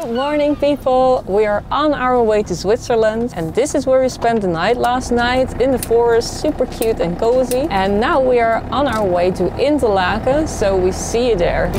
Good morning, people! We are on our way to Switzerland, and this is where we spent the night last night in the forest, super cute and cozy. And now we are on our way to Interlaken, so we see you there.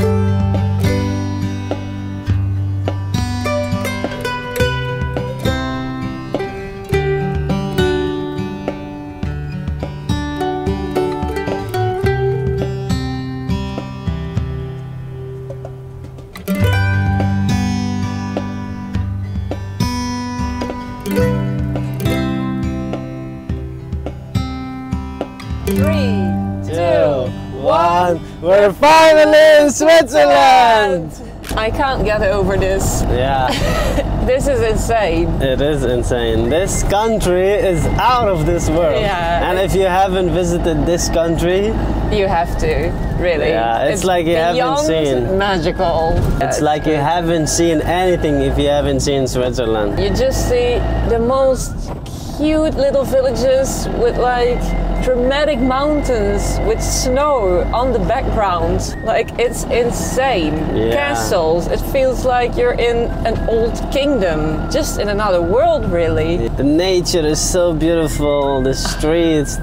3, 2, 1. We're finally in Switzerland! I can't get over this. Yeah. This is insane. It is insane. This country is out of this world. Yeah. And if you haven't visited this country, you have to, really. Yeah, it's like you haven't seen. Magical. It's like you haven't seen anything if you haven't seen Switzerland. You just see the most cute little villages with like dramatic mountains with snow on the background. Like, it's insane. Yeah. Castles, it feels like you're in an old kingdom, just in another world, really. The nature is so beautiful, the streets,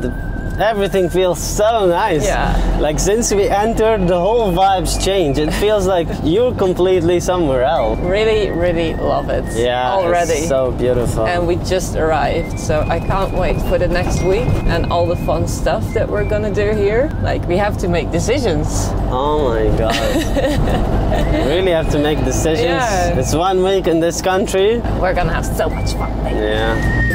everything feels so nice. Yeah. Like, since we entered, the whole vibes change. It feels like you're completely somewhere else. Really, really love it. Yeah, already. It's so beautiful. And we just arrived, so I can't wait for the next week and all the fun stuff that we're gonna do here. Like, we have to make decisions. Oh my god. We really have to make decisions. Yeah. It's 1 week in this country. We're gonna have so much fun. Yeah.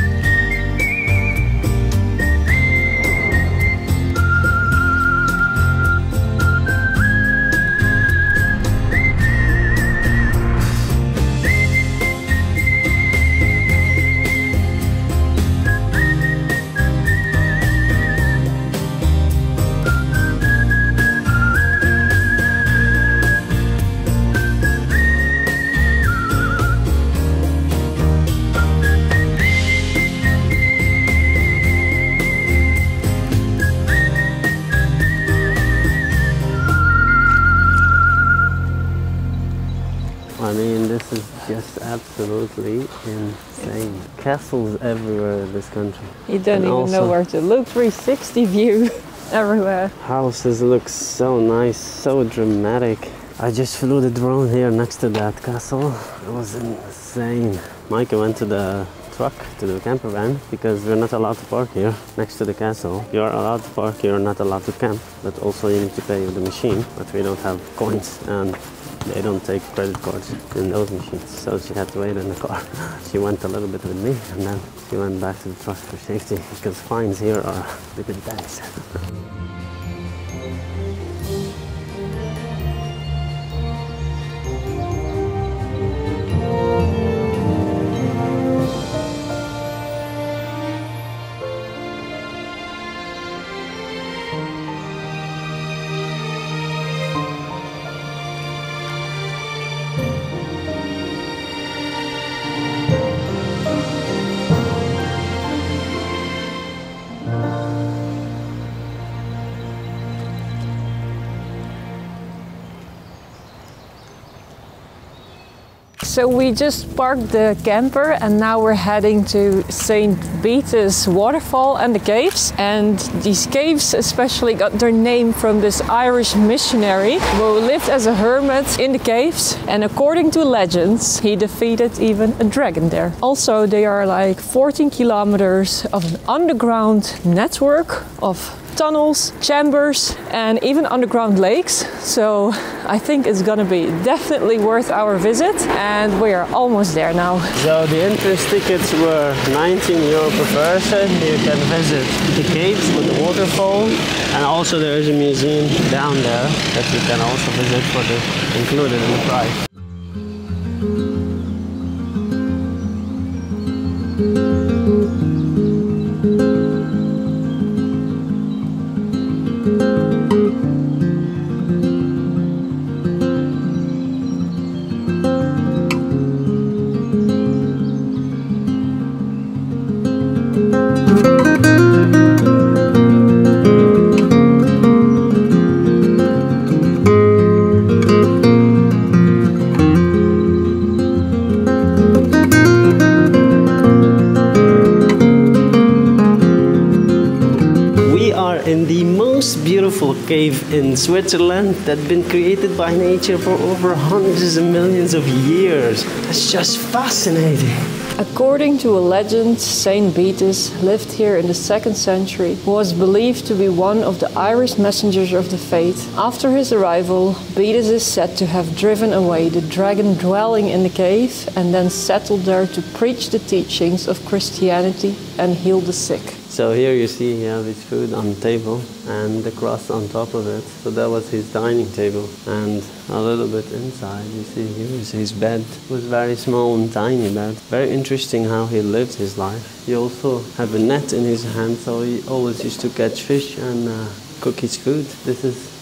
I mean, this is just absolutely insane. Castles everywhere in this country. You don't even know where to look. 360 view everywhere. Houses look so nice, so dramatic. I just flew the drone here next to that castle. It was insane. Micah went to the truck, to the camper van, because we're not allowed to park here next to the castle. You're allowed to park, you're not allowed to camp, but also you need to pay with the machine. But we don't have coins, and they don't take credit cards in those machines, so she had to wait in the car. She went a little bit with me, and then she went back to the truck for safety, because fines here are a bit intense. So we just parked the camper and now we're heading to St. Beatus waterfall and the caves. And these caves especially got their name from this Irish missionary who lived as a hermit in the caves. And according to legends, he defeated even a dragon there. Also, they are like 14 kilometers of an underground network of tunnels, chambers, and even underground lakes. So I think it's gonna be definitely worth our visit, and we are almost there now. So the entrance tickets were 19 euro per person. You can visit the caves with the waterfall, and also there is a museum down there that you can also visit for the included in the price. cave in Switzerland that's been created by nature for over hundreds of millions of years. That's just fascinating. According to a legend, Saint Beatus lived here in the 2nd century, who was believed to be one of the Irish messengers of the faith. After his arrival, Beatus is said to have driven away the dragon dwelling in the cave and then settled there to preach the teachings of Christianity and heal the sick. So here you see he has his food on the table and the cross on top of it. So that was his dining table. And a little bit inside, you see here is his bed. It was very small and tiny bed. Very interesting how he lived his life. He also had a net in his hand, so he always used to catch fish and cook his food. This is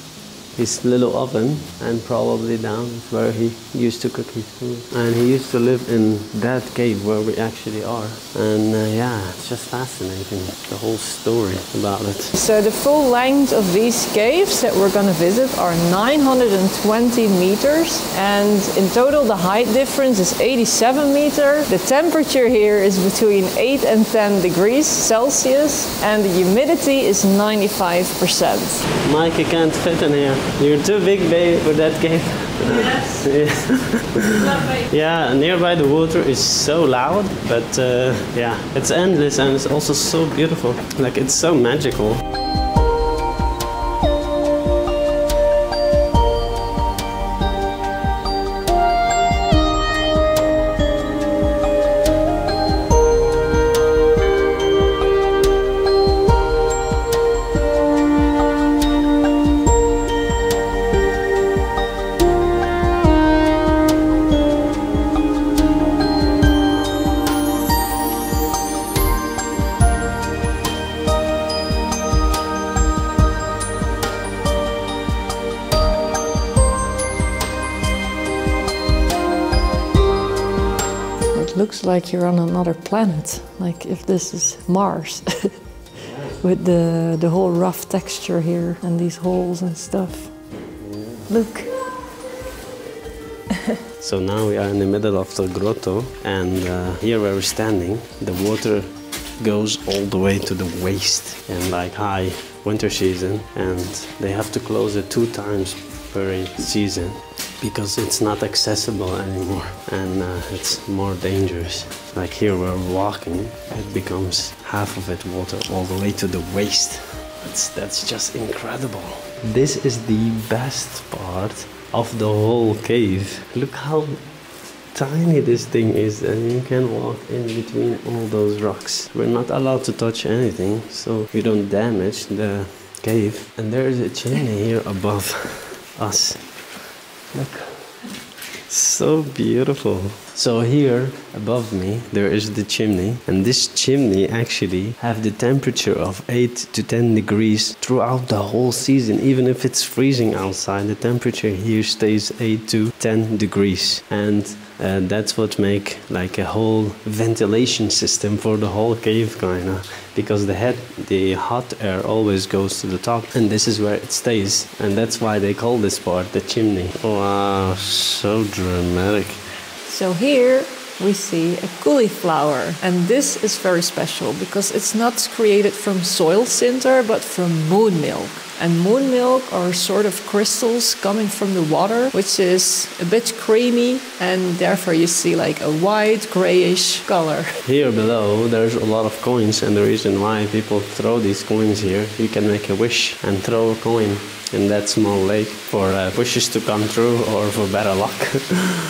his little oven, and probably down is where he used to cook his food. And he used to live in that cave where we actually are. And yeah, it's just fascinating, the whole story about it. So the full length of these caves that we're going to visit are 920 meters, and in total the height difference is 87 meters. The temperature here is between 8 and 10 degrees Celsius, and the humidity is 95%. Mike, you can't fit in here. You're too big, babe, for that cave. Yes. Yeah, nearby the water is so loud, but yeah, it's endless and it's also so beautiful. Like, it's so magical. Looks like you're on another planet, like if this is Mars. With the whole rough texture here and these holes and stuff. Look. So now we are in the middle of the grotto, and here where we're standing, the water goes all the way to the waist in like high winter season, and they have to close it 2 times per season because it's not accessible anymore, and it's more dangerous. Like here where we're walking, it becomes half of it water all the way to the waist. That's just incredible. This is the best part of the whole cave. Look how tiny this thing is, and you can walk in between all those rocks. We're not allowed to touch anything so we don't damage the cave. And there is a chimney here above us. Look, so beautiful. So here above me there is the chimney, and this chimney actually have the temperature of 8 to 10 degrees throughout the whole season. Even if it's freezing outside, the temperature here stays 8 to 10 degrees, and that's what make like a whole ventilation system for the whole cave kinda, because the hot air always goes to the top, and this is where it stays, and that's why they call this part the chimney. Wow, so dramatic. So here we see a cauliflower, and this is very special because it's not created from soil cinder but from moon milk. And moon milk are sort of crystals coming from the water, which is a bit creamy, and therefore you see like a white grayish color. Here below there's a lot of coins, and the reason why people throw these coins here, you can make a wish and throw a coin in that small lake for wishes to come true or for better luck.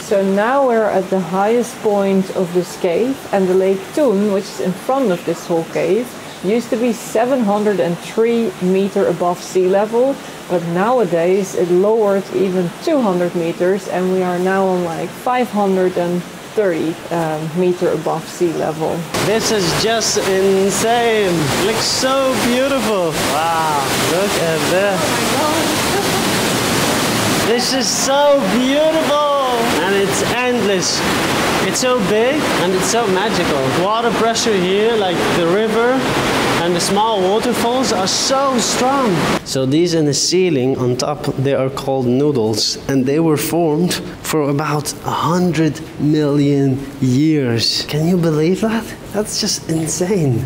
So now we're at the highest point of this cave, and the Lake Thun, which is in front of this whole cave, used to be 703 meters above sea level, but nowadays it lowered even 200 meters, and we are now on like 530 meters above sea level. This is just insane. It looks so beautiful. Wow, look at that. This is so beautiful, and it's endless. It's so big and it's so magical. Water pressure here, like the river and the small waterfalls, are so strong. So these in the ceiling on top, they are called noodles, and they were formed for about 100 million years. Can you believe that? That's just insane.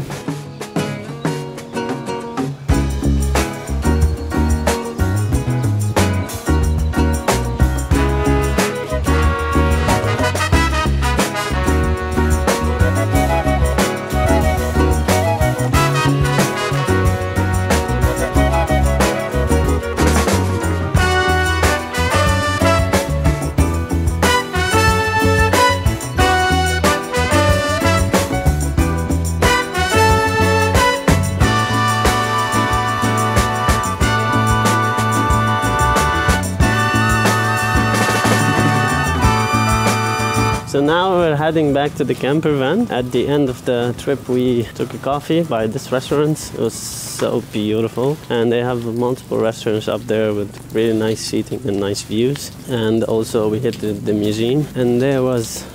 So now we're heading back to the camper van. At the end of the trip we took a coffee by this restaurant. It was so beautiful, and they have multiple restaurants up there with really nice seating and nice views. And also we hit the museum, and there was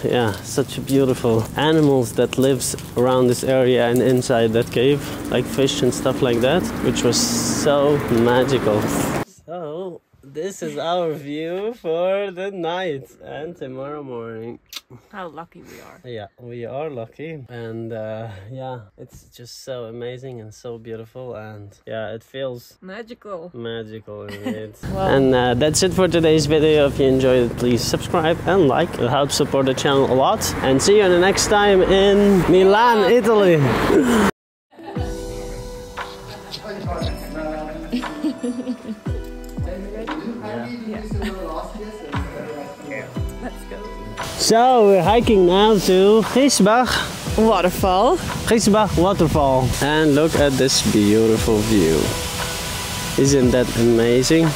such beautiful animals that lives around this area and inside that cave, like fish and stuff like that, which was so magical. So this is our view for the night and tomorrow morning. How lucky we are. Yeah, we are lucky, and it's just so amazing and so beautiful, and it feels magical indeed. Wow. And that's it for today's video. If you enjoyed it, please subscribe and like. It helps support the channel a lot, and see you in the next time in Milan, Italy. Let's go. So we're hiking now to Gisbach Waterfall. Gisbach waterfall, and look at this beautiful view. Isn't that amazing?